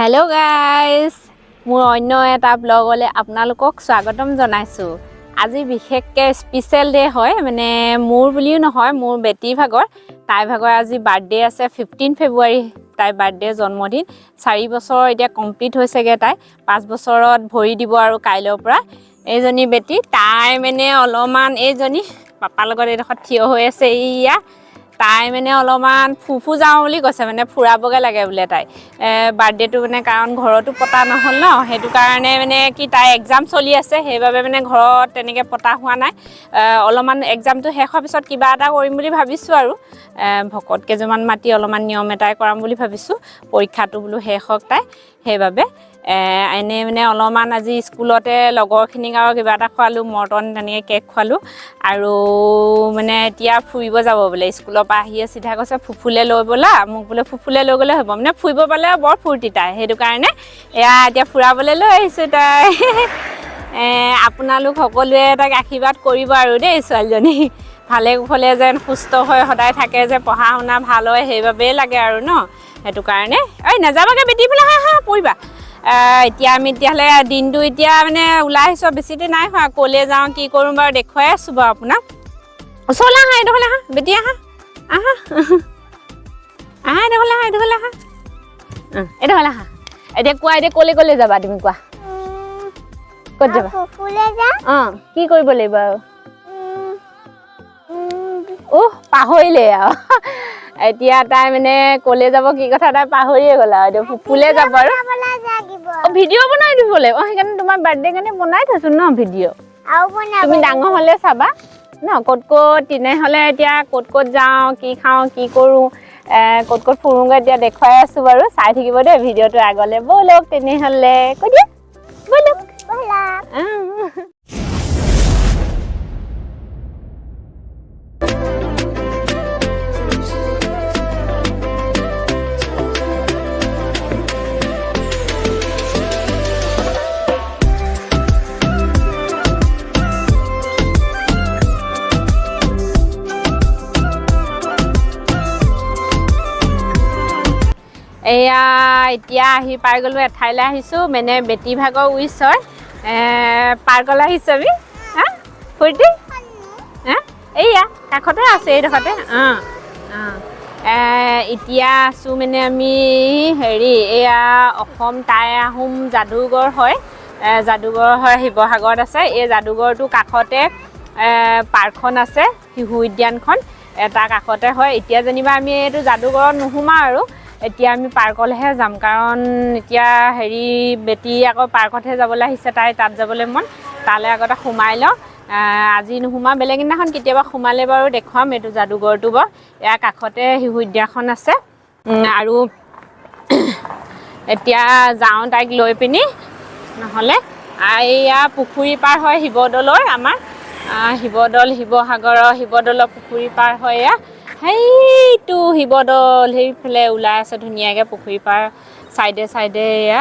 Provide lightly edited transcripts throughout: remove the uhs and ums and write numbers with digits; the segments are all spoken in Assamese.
हेलो गाइस मोर अन्य एटा ब्लगले आपनालोকক स्वागतम जनाइছো আজি বিশেষকে স্পেশাল ডে হয় মানে মোর বুলিও নহয় মোর বেটি ভাগৰ তাই ভাগৰ আজি বাৰ্থডে আছে 15 ফেব্ৰুৱাৰী তাই বাৰ্থডে জন্মদিন 4 বছৰ এতিয়া কমপ্লিট হৈছেগে তাই 5 বছৰত ভৰি দিব আৰু কাইলৰ পৰা এইজনী বেটি তাই মানে অলমান এইজনী পাপাৰ লগত এডখত থিয় হৈ আছে ইয়া তাই মানে অলমান ফুফু যাও বুলি কৈছে মানে ফুৰাবগে লাগে বুলে তাই বাৰ্থডে টু মানে কাৰণ ঘৰটো পতা নহল ন হেতু কাৰণে মানে কি তাই এক্সাম চলি আছে হেইভাবে মানে ঘৰত তেনেকে পতা হোৱা নাই অলমান এক্সামটো শেষ হোৱাৰ পিছত কিবা এটা কৰিম বুলি ভাবিছো আৰু ভকত কেজমান মাটি অলমান নিয়ম এটাই কৰাম বুলি ভাবিছো পৰীক্ষাটো বুলো শেষ হক তাই হেইভাবে এনে মানে অলমান আজি স্কুলতে লগৰখিনিক আৰু কিবা এটা খোৱালো মৰ্টন তেনেকে কেক খোৱালো আৰু মানে এতিয়া ফুৰিব যাব বলে স্কুলৰ পৰা আহি সিধা কৈছে ফুফুলে লৈ বলা মোক বলে ফুফুলে লৈ গলে হ'ব মানে ফুৰিব পালে বৰ ফুৰ্তি তাই হেতু কাৰণে এয়া এতিয়া ফুৰাবলে লৈ আহিছো তাই আপোনালোক সকলোৱে তাক আশীৰ্বাদ কৰিব আৰু দেই ছোৱালীজনী ভালে কুশলে যেন সুস্থ হৈ সদায় থাকে যে পঢ়া শুনা ভাল হয় হেইভাবে লাগে আৰু ন হেতু কাৰণে ঐ নাযাবাগে বেটি বলা হা পঢ়িবা এতিয়া আমি তেতিয়াহলে দিনটো এতিয়া মানে ওলাই আহিছো বেছিতে নাই হোৱা কলে যাওঁ কি কৰোঁ বাৰু দেখুৱাই আছো বাৰু আপোনাক ওচৰলে আহা এডখলে আহা বেটি আহা আহা আহা এডখলে আহা এডখলে আহা এডখলে আহা এতিয়া কোৱা এতিয়া কলে কলে যাবা তুমি কোৱা ক'ত যাবা ফুফুলে যা কি কৰিব লাগিব পাহৰিলে আৰু এতিয়া তাই মানে কলে যাব কি কথা তাই পাহৰিয়ে গ'ল আৰু ফুফুলে যাব আৰু ভিডিঅ' বনাই দিবলে সেইকাৰণে তোমাৰ বাৰ্থডে কাৰণে বনাই থৈছো ন ভিডিঅ' তুমি ডাঙৰ হলে চাবা ন ক'ত তেনেহলে এতিয়া ক'ত যাওঁ কি খাওঁ কি কৰোঁ ক'ত ফুৰোঁগে এতিয়া দেখুৱাই আছো বাৰু চাই থাকিব দেই ভিডিঅ'টো আগলে বলক তেনেহলে কৈ দিয়া বলক এয়া এতিয়া আহি পাই গলো এঠাইলে আহিছো মানে বেটি ভাগৰ উইচ হয় পাৰ্কলে আহিছো আমি ফুৰ্তি এয়া কাষতে আছে এইডখতে এতিয়া আছো মানে আমি হেৰি এয়া অসম টাই আহোম যাদুঘৰ হয় শিৱসাগৰত আছে এই যাদুঘৰটো কাষতে পাৰ্কখন আছে শিশু উদ্যানখন এটা কাষতে হয় এতিয়া যেনিবা আমি এইটো যাদুঘৰত নোসোমাও আৰু এতিয়া আমি পাৰ্কলৈহে যাম কাৰণ এতিয়া হেৰি বেটি আকৌ পাৰ্কতহে যাবলৈ আহিছে তাই তাত যাবলৈ মন তালে আগতে সোমাই লওঁ আজি নোসোমা বেলেগ দিনাখন কেতিয়াবা সোমালে বাৰু দেখুৱাম এইটো যাদুঘৰটো বাৰু ইয়াৰ কাষতে শিশু উদ্যানখন আছে আৰু এতিয়া যাওঁ তাইক লৈ পিনি নহ'লে এয়া পুখুৰী পাৰ হয় শিৱদৌলৰ আমাৰ শিৱদৌল শিৱসাগৰৰ শিৱদৌলৰ পুখুৰী পাৰ হয় এয়া সেইটো শিৱদৌল সেইফালে ওলাই আছে ধুনীয়াকৈ পুখুৰী পাৰ চাইডে চাইডে এয়া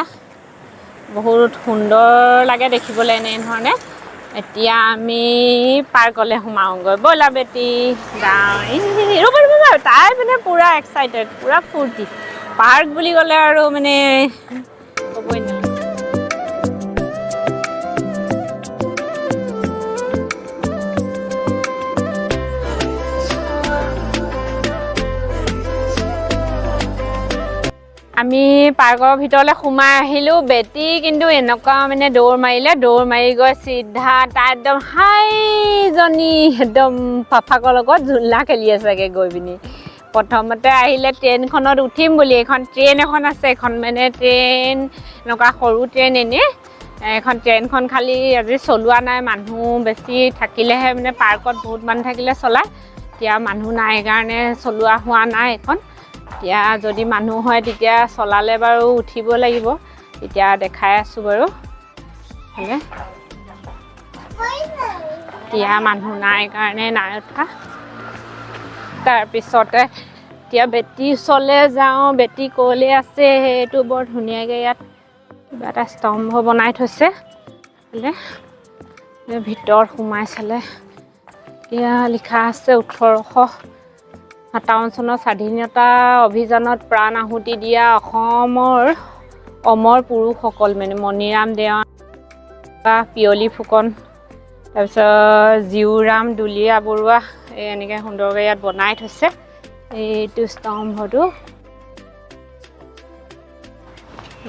বহুত সুন্দৰ লাগে দেখিবলৈ এনেধৰণে এতিয়া আমি পাৰ্কলৈ সোমাওঁগৈ ব'লা বেটি ৰ'ব তাই মানে পুৰা এক্সাইটেড পুৰা ফূৰ্তি পাৰ্ক বুলি ক'লে আৰু মানে ক'বই নালাগে আমি পাৰ্কৰ ভিতৰলৈ সোমাই আহিলোঁ বেটি কিন্তু এনেকুৱা মানে দৌৰ মাৰি গৈ চিধা তাই একদম হাইজনী একদম পাপাকৰ লগত ঝুলনা খেলি আছেগৈ গৈ পিনি প্ৰথমতে আহিলে ট্ৰেইনখনত উঠিম বুলি এখন ট্ৰেইন এখন আছে এখন মানে ট্ৰেইন এনেকুৱা সৰু ট্ৰেইন এনেই এখন ট্ৰেইনখন খালি আজি চলোৱা নাই মানুহ বেছি থাকিলেহে মানে পাৰ্কত বহুত মানুহ থাকিলে চলায় এতিয়া মানুহ নাই কাৰণে চলোৱা হোৱা নাই এখন এতিয়া যদি মানুহ হয় তেতিয়া চলালে বাৰু উঠিব লাগিব এতিয়া দেখাই আছো বাৰু হলে এতিয়া মানুহ নাই কাৰণে নাই উঠা তাৰপিছতে এতিয়া বেটি ওচৰলৈ যাওঁ বেটি ক'লে আছে সেইটো বৰ ধুনীয়াকৈ ইয়াত কিবা এটা স্তম্ভ বনাই থৈছে ভিতৰত সোমাই চালে এতিয়া লিখা আছে 1857 চনৰ স্বাধীনতা অভিযানত প্ৰাণ আহুতি দিয়া অসমৰ অমৰ পুৰুষসকল মানে মণিৰাম দেৱা, পিয়লি ফুকন, তাৰপিছত জীউৰাম দুলীয়া বৰুৱা এই এনেকৈ সুন্দৰকৈ ইয়াত বনাই থৈছে এইটো স্তম্ভটো।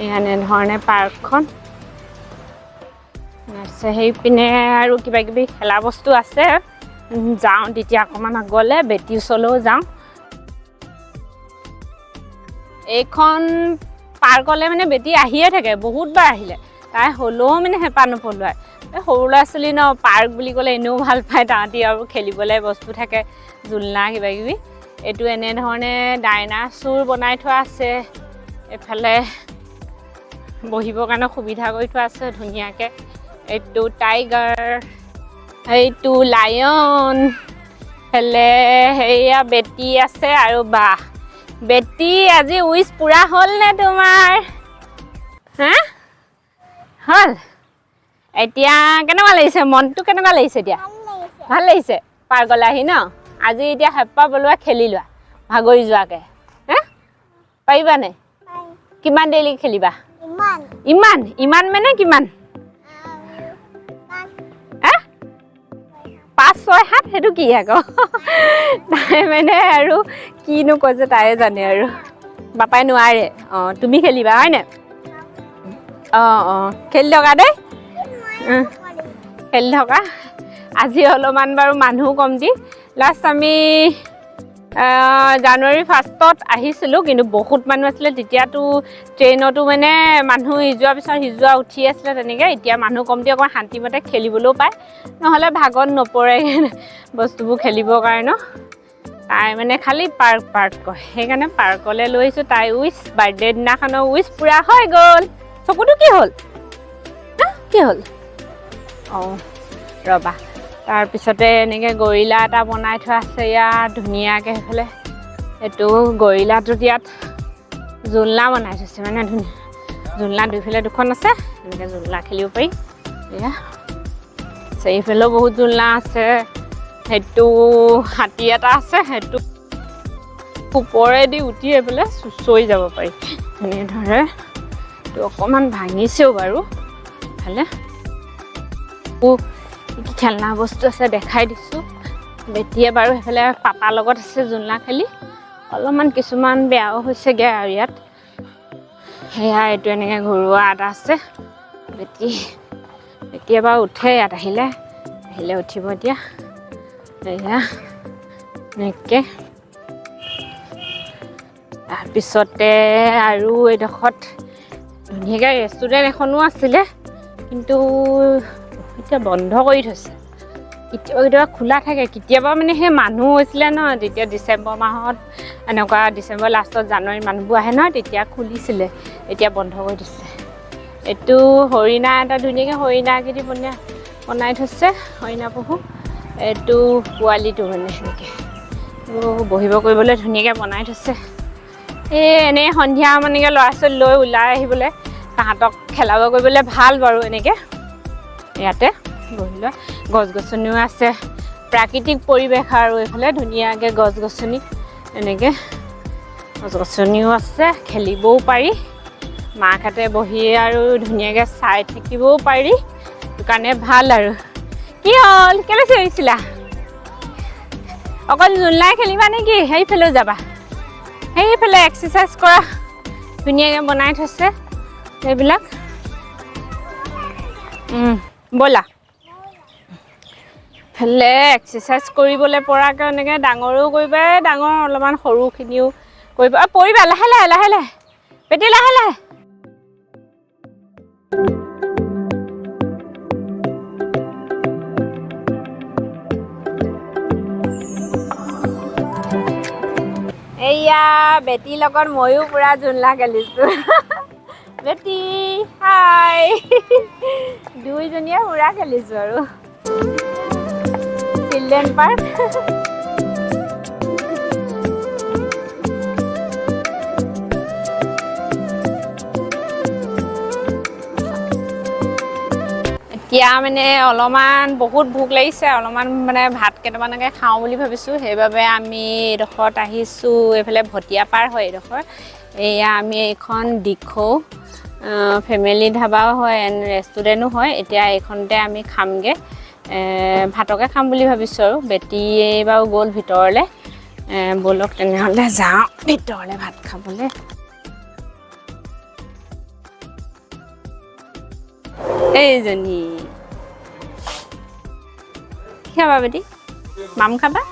এনেধৰণে পাৰ্কখন আছে। সেইপিনে আৰু কিবা কিবি খেলা বস্তু আছে। যাওঁ তেতিয়া অকণমান আগলৈ বেটী ওচৰলৈও যাওঁ। এইখন পাৰ্কলৈ মানে বেটী আহিয়ে থাকে, বহুতবাৰ আহিলে, তাই হ'লেও মানে হেঁপাহ নপলোৱায়। এই সৰু ল'ৰা ছোৱালী ন, পাৰ্ক বুলি ক'লে এনেও ভাল পায় তাহাঁতি, আৰু খেলিবলৈ বস্তু থাকে, জোলনা কিবা কিবি। এইটো এনেধৰণে ডাইনাছৰ বনাই থোৱা আছে। এইফালে বহিবৰ কাৰণে সুবিধা কৰি থোৱা আছে ধুনীয়াকৈ। এইটো টাইগাৰ, এইটো লায়ন, এইফালে সেয়া বেটী আছে আৰু বাহ। বেটী আজি উইচ পূৰা হ'ল নে তোমাৰ? হা হ'ল? এতিয়া কেনেকুৱা লাগিছে? মনটো কেনেকুৱা লাগিছে এতিয়া? ভাল লাগিছে পাৰ্কলৈ আহি ন? আজি এতিয়া হেঁপাহ পলোৱা, খেলি লোৱা ভাগৰি যোৱাকৈ। হা পাৰিবানে? কিমান দেৰিলৈকে খেলিবা? ইমান ইমান মানে কিমান? 5, 6, 7 সেইটো কি আকৌ? তাই মানে আৰু কিনো কৈছে তাইয়ে জানে আৰু। বাপাই নোৱাৰে। অঁ তুমি খেলিবা হয়নে? অঁ খেলি থকা দেই, খেলি থকা। আজি অলপমান বাৰু মানুহ কমটি। লাষ্ট আমি জানুৱাৰী 1st আহিছিলোঁ, কিন্তু বহুত মানুহ আছিলে। তেতিয়াতো ট্ৰেইনতো মানে মানুহ ইজোৱাৰ পিছত সিজোৱা উঠি আছিলে তেনেকৈ। এতিয়া মানুহ কমটি, অকণমান শান্তিমতে খেলিবলৈও পায়, নহ'লে ভাগত নপৰে বস্তুবোৰ খেলিবৰ কাৰণে। তাই মানে খালি পাৰ্ক কয়, সেইকাৰণে পাৰ্কলৈ লৈ আহিছোঁ। তাই উইচ বাৰ্থডে দিনাখনৰ উইচ পূৰা হৈ গ'ল। চকুটো কি হ'ল? কি হ'ল? অঁ ৰ'বা, তাৰপিছতে এনেকৈ গৰিলা এটা বনাই থোৱা আছে ইয়াত ধুনীয়াকৈ। সেইফালে এইটো গৰিলাটোত ইয়াত জোলনা বনাই থৈছে, মানে ধুনীয়া জোলনা দুইফালে দুখন আছে, এনেকৈ জোলনা খেলিব পাৰি। এয়া এইফালেও বহুত জোলনা আছে। সেইটো হাতী এটা আছে, সেইটো ওপৰেদি উঠি এইফালে চুঁচৰি যাব পাৰি এনেধৰণে। এইটো অকণমান ভাঙিছেও বাৰু। ইফালে খেলনা বস্তু আছে দেখাই দিছোঁ। বেটীয়ে বাৰু সেইফালে পাপাৰ লগত আছে জোলনা খেলি, অলপমান কিছুমান বেয়াও হৈছেগৈ আৰু ইয়াত। সেয়া এইটো এনেকৈ ঘৰুৱা এটা আছে। বেটীয়ে বাৰু উঠে ইয়াত আহিলে উঠিব এতিয়া। এয়া এনেকৈ তাৰপিছতে আৰু এইডোখৰত ধুনীয়াকৈ ৰেষ্টুৰেণ্ট এখনো আছিলে, কিন্তু এতিয়া বন্ধ কৰি থৈছে। কেতিয়াবা খোলা থাকে, কেতিয়াবা মানে সেই মানুহ হৈছিলে ন, তেতিয়া ডিচেম্বৰ মাহত, এনেকুৱা ডিচেম্বৰ লাষ্টত জানুৱাৰীত মানুহবোৰ আহে নহয়, তেতিয়া খুলিছিলে, এতিয়া বন্ধ কৰি দিছে। এইটো হৰিণা এটা ধুনীয়াকৈ হৰিণা আকৃতি বনাই থৈছে, হৰিণা পহু। এইটো পোৱালিটো মানে সেনেকৈ বহিব কৰিবলৈ ধুনীয়াকৈ বনাই থৈছে। এনেই সন্ধিয়া মানেকৈ ল'ৰা ছোৱালী লৈ ওলাই আহিবলৈ, তাহাঁতক খেলাব কৰিবলৈ ভাল বাৰু। এনেকৈ ইয়াতে বহি লোৱা, গছ গছনিও আছে, প্ৰাকৃতিক পৰিৱেশ। আৰু এইফালে ধুনীয়াকৈ গছ গছনি, এনেকৈ গছ গছনিও আছে, খেলিবও পাৰি। মাকহঁতে বহি আৰু ধুনীয়াকৈ চাই থাকিবও পাৰি, সেইটো কাৰণে ভাল আৰু। কি হ'ল? কেলৈ চিঞৰিছিলা? অকল জোলনাই খেলিবা নেকি? সেইফালেও যাবা? সেইফালে এক্সাৰচাইজ কৰা ধুনীয়াকৈ বনাই থৈছে এইবিলাক। ব'লা এইফালে এক্সাৰচাইজ কৰিবলৈ পৰাকৈ এনেকৈ ডাঙৰেও কৰিবা, ডাঙৰ অলপমান সৰুখিনিও কৰিব। পৰিবা, লাহে লাহে লাহে লাহে বেটী, লাহে লাহে। এইয়া বেটীৰ লগত ময়ো পূৰা জোলনা খেলিছোঁ। বেটী হাই, দুইজনীয়ে পূৰা খেলিছোঁ আৰু চিলড্ৰেন পাৰ্ক। এতিয়া মানে অলপমান বহুত ভোক লাগিছে, অলপমান মানে ভাত কেইটামানকে খাওঁ বুলি ভাবিছোঁ। সেইবাবে আমি এইডোখৰত আহিছোঁ। এইফালে ভটীয়া পাৰ হয় এইডোখৰ। এয়া আমি এইখন দিখৌ ফেমিলি ধাবাও হয় এণ্ড ৰেষ্টুৰেণ্টো হয়। এতিয়া এইখনতে আমি খামগৈ, ভাতকে খাম বুলি ভাবিছোঁ আৰু বেটি বাৰু গ'ল ভিতৰলৈ। ব'লক তেনেহ'লে যাওঁ ভিতৰলৈ ভাত খাবলৈ। এইজনী কি খাবা বেটি? মাম খাবা?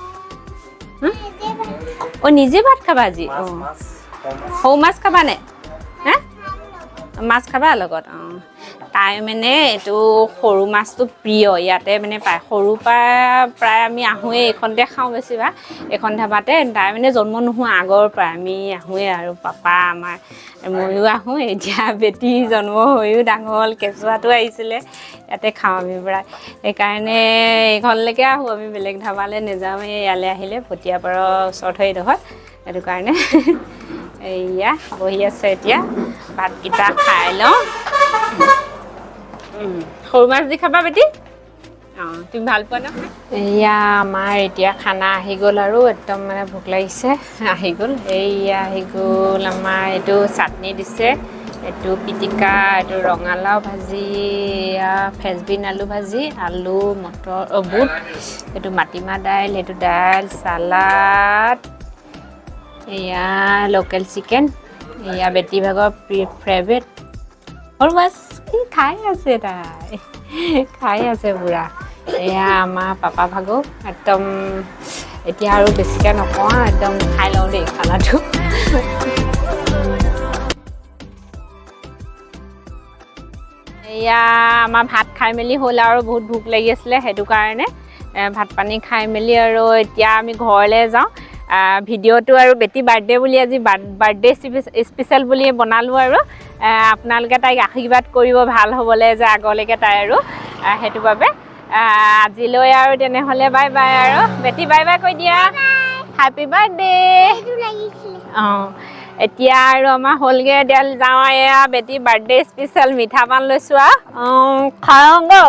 নিজে ভাত খাবা আজি? সৰু মাছ খাবানে? হা মাছ খাবা লগত? তাই মানে এইটো সৰু মাছটো প্ৰিয়, ইয়াতে মানে পায়। সৰুৰ পৰা প্ৰায় আমি আহোঁৱেই, এইখনতে খাওঁ বেছিভাগ, এইখন ধাবাতে। তাই মানে জন্ম নোহোৱা আগৰ পৰা আমি আহোঁৱেই আৰু পাপা আমাৰ ময়ো আহোঁ। এতিয়া বেটি জন্ম হৈও ডাঙৰ হ'ল, কেঁচুৱাটো আহিছিলে, ইয়াতে খাওঁ আমি প্ৰায়। সেইকাৰণে এইখনলৈকে আহোঁ, আমি বেলেগ ধাবালৈ নাযাওঁৱেই। ইয়ালৈ আহিলে পটীয়াপাৰৰ ওচৰত হয় এইডোখৰ, সেইটো কাৰণে। এয়া বহি আছে এতিয়া, ভাতকেইটা খাই লওঁ। সৰু মাছ দি খাবা বেটি? তুমি ভাল পোৱা ন? এয়া আমাৰ এতিয়া খানা আহি গ'ল আৰু একদম মানে ভোক লাগিছে, আহি গ'ল। এয়া আহি গ'ল আমাৰ এইটো চাটনি দিছে, এইটো পিটিকা, এইটো ৰঙালাও ভাজি, এয়া ফ্ৰেঞ্চবিন আলু ভাজি, আলু মটৰ বুট, এইটো মাটিমাহ দাইল, সেইটো দাইল, চালাড, এয়া লোকেল চিকেন, এয়া বেটি ভাগৰ ফেভৰেট সৰু মাছ। কি খাই আছে তাই, খাই আছে পুৰা। এয়া আমাৰ পাপা ভাগো একদম, এতিয়া আৰু বেছিকৈ নকওঁ, একদম খাই লওঁ দেই খানাটো। এয়া আমাৰ ভাত খাই মেলি হ'ল আৰু বহুত ভোক লাগি আছিলে, সেইটো কাৰণে ভাত পানী খাই মেলি আৰু এতিয়া আমি ঘৰলৈ যাওঁ। ভিডিঅ'টো আৰু বেটি বাৰ্থডে বুলি আজি বাৰ্থডে স্পেচিয়েল বুলি বনালোঁ আৰু আপোনালোকে তাইক আশীৰ্বাদ কৰিব ভাল হ'বলৈ, যে আগলৈকে তাই আৰু সেইটো বাবে। আজিলৈ আৰু তেনেহ'লে বাই বাই আৰু বেটি বাই বাই কৈ দিয়া, হেপী বাৰ্থডে। এতিয়া আৰু আমাৰ হ'লগৈ, এতিয়া যাওঁ। এয়া বেটি বাৰ্থডে স্পেচিয়েল মিঠা পান লৈছোঁ আৰু খাওঁ গৈ।